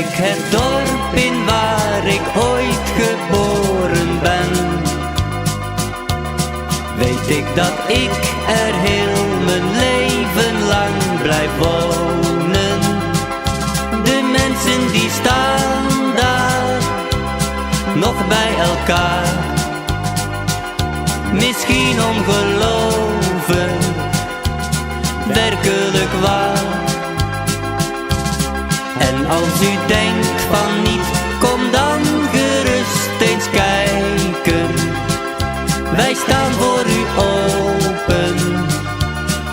ik het dorp in waar ik ooit geboren ben. Weet ik dat ik er heel mijn leven lang blijf wonen. De mensen die staan daar nog bij elkaar, misschien om geloven, werkelijk waar. En als u denkt van niet, kom dan gerust eens kijken. Wij staan voor u open,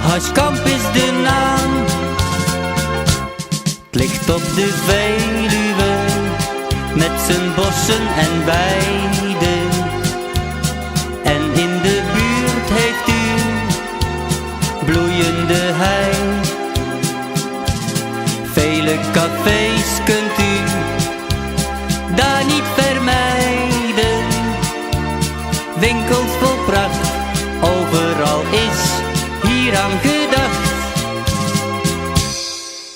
Harskamp is de naam. Het ligt op de Veluwe, met zijn bossen en weiden. En in de buurt heeft u bloeiende hei. Vele cafés kunt u daar niet vermijden. Winkels vol pracht, overal is hier aan gedacht.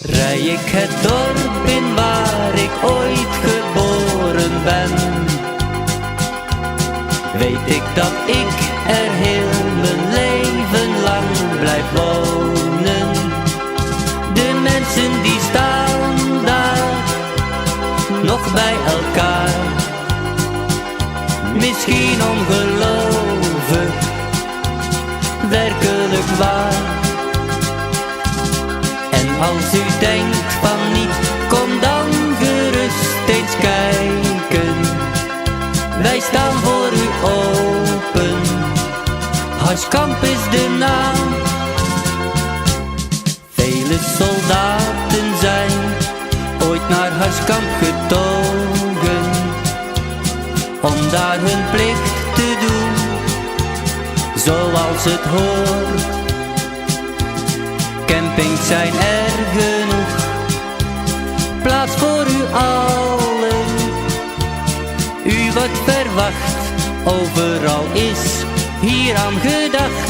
Rij ik het dorp in waar ik ooit geboren ben, weet ik dat ik er heel mijn leven lang blijf wonen. De mensen die staan daar nog bij elkaar, misschien om geloven, werkelijk waar. En als u denkt van niet, kom dan gerust eens kijken. Wij staan voor u open, Harskamp is de naam. Vele soldaten zijn ooit naar Harskamp getogen, om daar hun plicht te doen, zoals het hoort. Campings zijn er genoeg, plaats voor u allen. U wordt verwacht, overal is hier aan gedacht.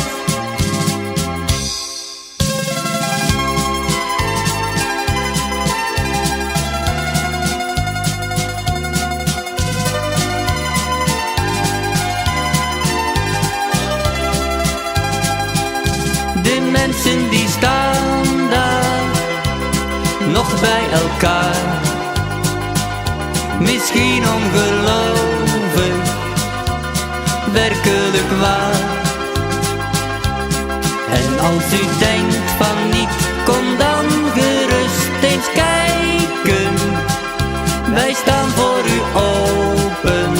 De mensen die staan daar nog bij elkaar, misschien om geloven, werkelijk waar. En als u denkt van niet, kom dan gerust eens kijken. Wij staan voor u open,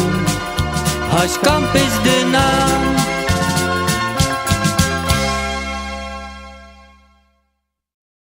Harskamp is de naam.